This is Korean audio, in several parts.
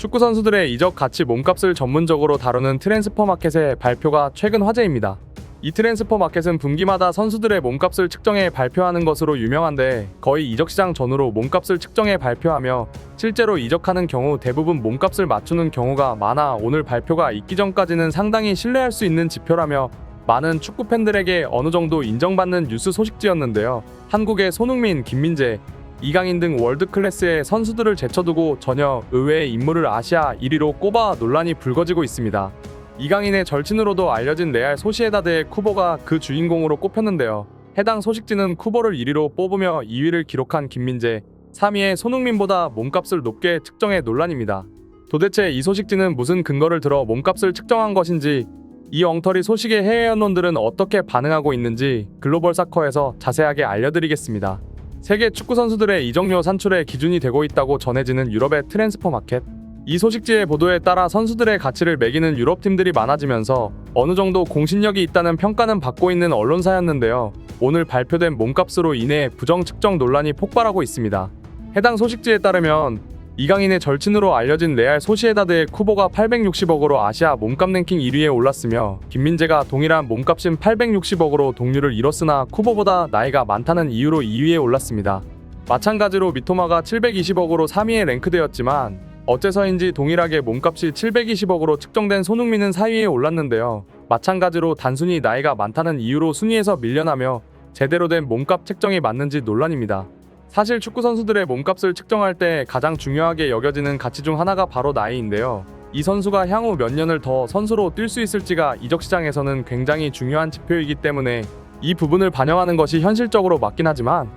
축구 선수들의 이적 가치 몸값을 전문적으로 다루는 트랜스퍼마켓의 발표가 최근 화제입니다. 이 트랜스퍼마켓은 분기마다 선수들의 몸값을 측정해 발표하는 것으로 유명한데 거의 이적 시장 전후로 몸값을 측정해 발표하며 실제로 이적하는 경우 대부분 몸값을 맞추는 경우가 많아 오늘 발표가 있기 전까지는 상당히 신뢰할 수 있는 지표라며 많은 축구 팬들에게 어느 정도 인정받는 뉴스 소식지였는데요. 한국의 손흥민, 김민재, 이강인 등 월드 클래스의 선수들을 제쳐두고 전혀 의외의 인물을 아시아 1위로 꼽아 논란이 불거지고 있습니다. 이강인의 절친으로도 알려진 레알 소시에다드의 쿠보가 그 주인공으로 꼽혔는데요. 해당 소식지는 쿠보를 1위로 뽑으며 2위를 기록한 김민재, 3위의 손흥민보다 몸값을 높게 측정해 논란입니다. 도대체 이 소식지는 무슨 근거를 들어 몸값을 측정한 것인지, 이 엉터리 소식에 해외 언론들은 어떻게 반응하고 있는지 글로벌 사커에서 자세하게 알려드리겠습니다. 세계 축구 선수들의 이적료 산출의 기준이 되고 있다고 전해지는 유럽의 트랜스퍼마켓. 이 소식지의 보도에 따라 선수들의 가치를 매기는 유럽 팀들이 많아지면서 어느 정도 공신력이 있다는 평가는 받고 있는 언론사였는데요. 오늘 발표된 몸값으로 인해 부정 측정 논란이 폭발하고 있습니다. 해당 소식지에 따르면 이강인의 절친으로 알려진 레알 소시에다드의 쿠보가 860억으로 아시아 몸값 랭킹 1위에 올랐으며 김민재가 동일한 몸값인 860억으로 동률을 이뤘으나 쿠보보다 나이가 많다는 이유로 2위에 올랐습니다. 마찬가지로 미토마가 720억으로 3위에 랭크되었지만 어째서인지 동일하게 몸값이 720억으로 측정된 손흥민은 4위에 올랐는데요. 마찬가지로 단순히 나이가 많다는 이유로 순위에서 밀려나며 제대로 된 몸값 책정이 맞는지 논란입니다. 사실 축구 선수들의 몸값을 측정할 때 가장 중요하게 여겨지는 가치 중 하나가 바로 나이인데요. 이 선수가 향후 몇 년을 더 선수로 뛸 수 있을지가 이적 시장에서는 굉장히 중요한 지표이기 때문에 이 부분을 반영하는 것이 현실적으로 맞긴 하지만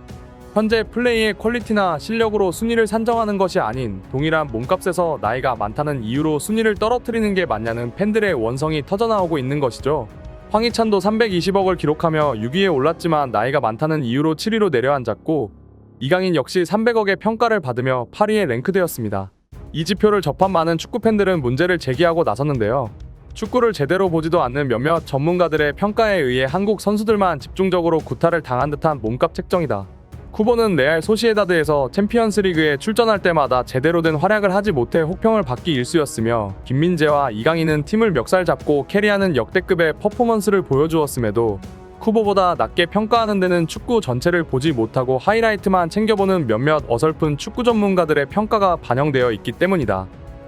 현재 플레이의 퀄리티나 실력으로 순위를 산정하는 것이 아닌 동일한 몸값에서 나이가 많다는 이유로 순위를 떨어뜨리는 게 맞냐는 팬들의 원성이 터져나오고 있는 것이죠. 황희찬도 320억을 기록하며 6위에 올랐지만 나이가 많다는 이유로 7위로 내려앉았고 이강인 역시 300억의 평가를 받으며 8위에 랭크되었습니다. 이 지표를 접한 많은 축구 팬들은 문제를 제기하고 나섰는데요. 축구를 제대로 보지도 않는 몇몇 전문가들의 평가에 의해 한국 선수들만 집중적으로 구타를 당한 듯한 몸값 책정이다. 쿠보는 레알 소시에다드에서 챔피언스리그에 출전할 때마다 제대로 된 활약을 하지 못해 혹평을 받기 일쑤였으며 김민재와 이강인은 팀을 멱살 잡고 캐리하는 역대급의 퍼포먼스를 보여주었음에도 쿠보보다 낮게 평가하는 데는 축구 전체를 보지 못하고 하이라이트만 챙겨보는 몇몇 어설픈 축구 전문가들의 평가가 반영되어 있기 때문이다.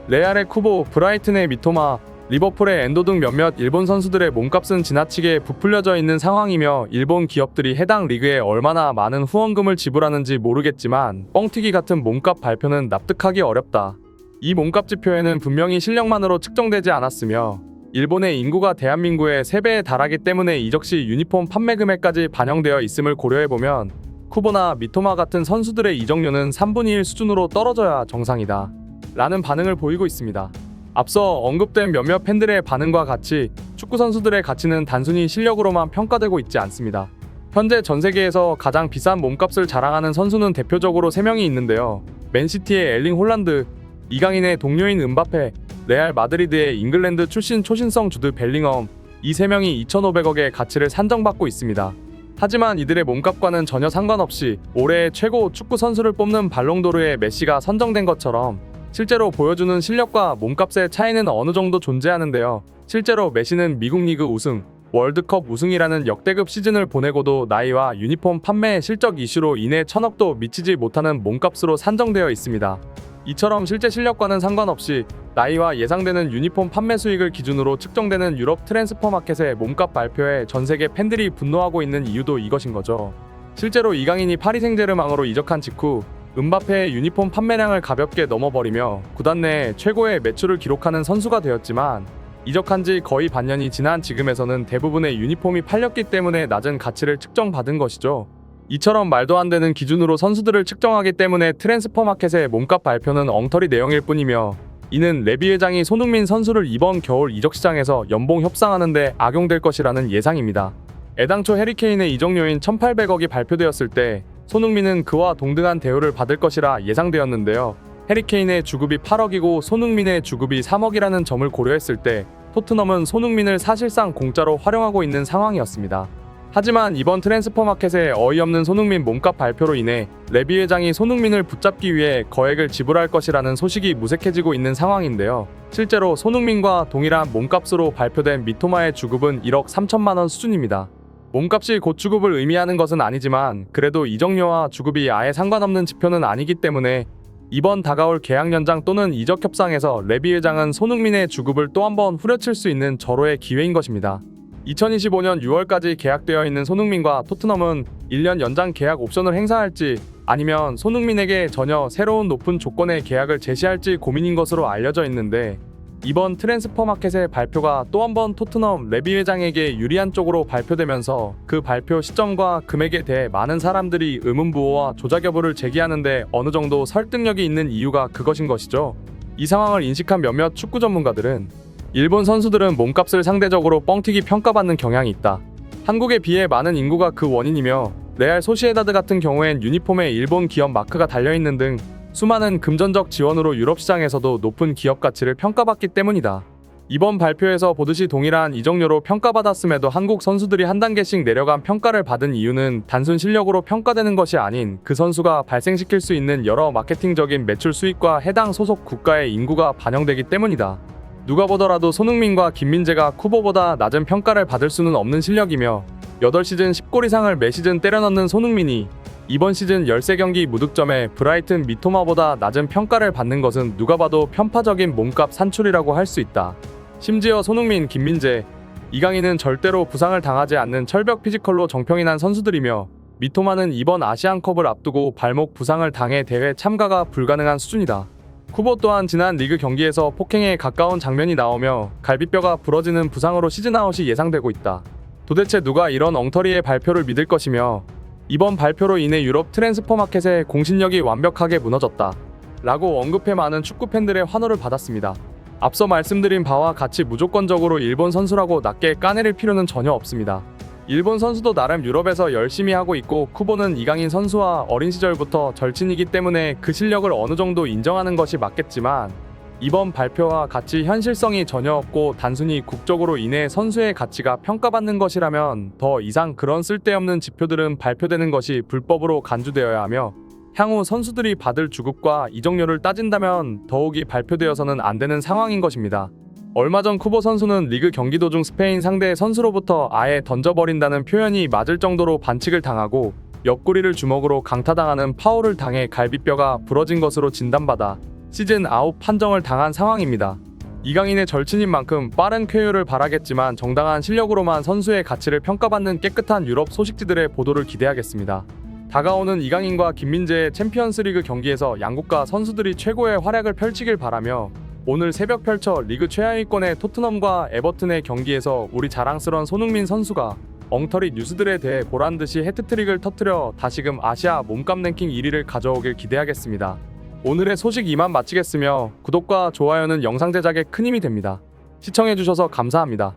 레알의 쿠보, 브라이튼의 미토마, 리버풀의 엔도 등 몇몇 일본 선수들의 몸값은 지나치게 부풀려져 있는 상황이며 일본 기업들이 해당 리그에 얼마나 많은 후원금을 지불하는지 모르겠지만 뻥튀기 같은 몸값 발표는 납득하기 어렵다. 이 몸값 지표에는 분명히 실력만으로 측정되지 않았으며 일본의 인구가 대한민국의 3배에 달하기 때문에 이적 시 유니폼 판매 금액까지 반영되어 있음을 고려해보면 쿠보나 미토마 같은 선수들의 이적료는 3분의 1 수준으로 떨어져야 정상이다 라는 반응을 보이고 있습니다. 앞서 언급된 몇몇 팬들의 반응과 같이 축구 선수들의 가치는 단순히 실력으로만 평가되고 있지 않습니다. 현재 전 세계에서 가장 비싼 몸값을 자랑하는 선수는 대표적으로 3명이 있는데요. 맨시티의 엘링 홀란드, 이강인의 동료인 은바페, 레알 마드리드의 잉글랜드 출신 초신성 주드 벨링엄, 이 3명이 2,500억의 가치를 산정받고 있습니다. 하지만 이들의 몸값과는 전혀 상관없이 올해의 최고 축구 선수를 뽑는 발롱도르의 메시가 선정된 것처럼 실제로 보여주는 실력과 몸값의 차이는 어느 정도 존재하는데요. 실제로 메시는 미국 리그 우승, 월드컵 우승이라는 역대급 시즌을 보내고도 나이와 유니폼 판매 실적 이슈로 인해 1,000억도 미치지 못하는 몸값으로 산정되어 있습니다. 이처럼 실제 실력과는 상관없이 나이와 예상되는 유니폼 판매 수익을 기준으로 측정되는 유럽 트랜스퍼마켓의 몸값 발표에 전 세계 팬들이 분노하고 있는 이유도 이것인 거죠. 실제로 이강인이 파리 생제르맹으로 이적한 직후 은바페의 유니폼 판매량을 가볍게 넘어버리며 구단 내 최고의 매출을 기록하는 선수가 되었지만 이적한 지 거의 반년이 지난 지금에서는 대부분의 유니폼이 팔렸기 때문에 낮은 가치를 측정받은 것이죠. 이처럼 말도 안 되는 기준으로 선수들을 측정하기 때문에 트랜스퍼마켓의 몸값 발표는 엉터리 내용일 뿐이며 이는 레비 회장이 손흥민 선수를 이번 겨울 이적 시장에서 연봉 협상하는 데 악용될 것이라는 예상입니다. 애당초 해리케인의 이적료인 1,800억이 발표되었을 때 손흥민은 그와 동등한 대우를 받을 것이라 예상되었는데요. 해리케인의 주급이 8억이고 손흥민의 주급이 3억이라는 점을 고려했을 때 토트넘은 손흥민을 사실상 공짜로 활용하고 있는 상황이었습니다. 하지만 이번 트랜스퍼마켓의 어이없는 손흥민 몸값 발표로 인해 레비 회장이 손흥민을 붙잡기 위해 거액을 지불할 것이라는 소식이 무색해지고 있는 상황인데요. 실제로 손흥민과 동일한 몸값으로 발표된 미토마의 주급은 1억 3천만 원 수준입니다. 몸값이 곧 주급을 의미하는 것은 아니지만 그래도 이적료와 주급이 아예 상관없는 지표는 아니기 때문에 이번 다가올 계약 연장 또는 이적 협상에서 레비 회장은 손흥민의 주급을 또 한 번 후려칠 수 있는 절호의 기회인 것입니다. 2025년 6월까지 계약되어 있는 손흥민과 토트넘은 1년 연장 계약 옵션을 행사할지 아니면 손흥민에게 전혀 새로운 높은 조건의 계약을 제시할지 고민인 것으로 알려져 있는데 이번 트랜스퍼마켓의 발표가 또 한 번 토트넘 레비 회장에게 유리한 쪽으로 발표되면서 그 발표 시점과 금액에 대해 많은 사람들이 의문부호와 조작 여부를 제기하는데 어느 정도 설득력이 있는 이유가 그것인 것이죠. 이 상황을 인식한 몇몇 축구 전문가들은 일본 선수들은 몸값을 상대적으로 뻥튀기 평가받는 경향이 있다. 한국에 비해 많은 인구가 그 원인이며 레알 소시에다드 같은 경우엔 유니폼에 일본 기업 마크가 달려있는 등 수많은 금전적 지원으로 유럽 시장에서도 높은 기업 가치를 평가받기 때문이다. 이번 발표에서 보듯이 동일한 이적료로 평가받았음에도 한국 선수들이 한 단계씩 내려간 평가를 받은 이유는 단순 실력으로 평가되는 것이 아닌 그 선수가 발생시킬 수 있는 여러 마케팅적인 매출 수익과 해당 소속 국가의 인구가 반영되기 때문이다. 누가 보더라도 손흥민과 김민재가 쿠보보다 낮은 평가를 받을 수는 없는 실력이며 8시즌 10골 이상을 매 시즌 때려 넣는 손흥민이 이번 시즌 13경기 무득점에 브라이튼 미토마보다 낮은 평가를 받는 것은 누가 봐도 편파적인 몸값 산출이라고 할 수 있다. 심지어 손흥민, 김민재, 이강인은 절대로 부상을 당하지 않는 철벽 피지컬로 정평이 난 선수들이며 미토마는 이번 아시안컵을 앞두고 발목 부상을 당해 대회 참가가 불가능한 수준이다. 쿠보 또한 지난 리그 경기에서 폭행에 가까운 장면이 나오며 갈비뼈가 부러지는 부상으로 시즌아웃이 예상되고 있다. 도대체 누가 이런 엉터리의 발표를 믿을 것이며 이번 발표로 인해 유럽 트랜스퍼마켓의 공신력이 완벽하게 무너졌다. 라고 언급해 많은 축구 팬들의 환호를 받았습니다. 앞서 말씀드린 바와 같이 무조건적으로 일본 선수라고 낮게 까내릴 필요는 전혀 없습니다. 일본 선수도 나름 유럽에서 열심히 하고 있고 쿠보는 이강인 선수와 어린 시절부터 절친이기 때문에 그 실력을 어느 정도 인정하는 것이 맞겠지만 이번 발표와 같이 현실성이 전혀 없고 단순히 국적으로 인해 선수의 가치가 평가받는 것이라면 더 이상 그런 쓸데없는 지표들은 발표되는 것이 불법으로 간주되어야 하며 향후 선수들이 받을 주급과 이적료를 따진다면 더욱이 발표되어서는 안 되는 상황인 것입니다. 얼마 전 쿠보 선수는 리그 경기 도중 스페인 상대 선수로부터 아예 던져버린다는 표현이 맞을 정도로 반칙을 당하고 옆구리를 주먹으로 강타당하는 파울을 당해 갈비뼈가 부러진 것으로 진단받아 시즌 아웃 판정을 당한 상황입니다. 이강인의 절친인 만큼 빠른 쾌유를 바라겠지만 정당한 실력으로만 선수의 가치를 평가받는 깨끗한 유럽 소식지들의 보도를 기대하겠습니다. 다가오는 이강인과 김민재의 챔피언스리그 경기에서 양국가 선수들이 최고의 활약을 펼치길 바라며 오늘 새벽 펼쳐 리그 최하위권의 토트넘과 에버튼의 경기에서 우리 자랑스러운 손흥민 선수가 엉터리 뉴스들에 대해 보란듯이 해트트릭을 터뜨려 다시금 아시아 몸값 랭킹 1위를 가져오길 기대하겠습니다. 오늘의 소식 이만 마치겠으며 구독과 좋아요는 영상 제작에 큰 힘이 됩니다. 시청해주셔서 감사합니다.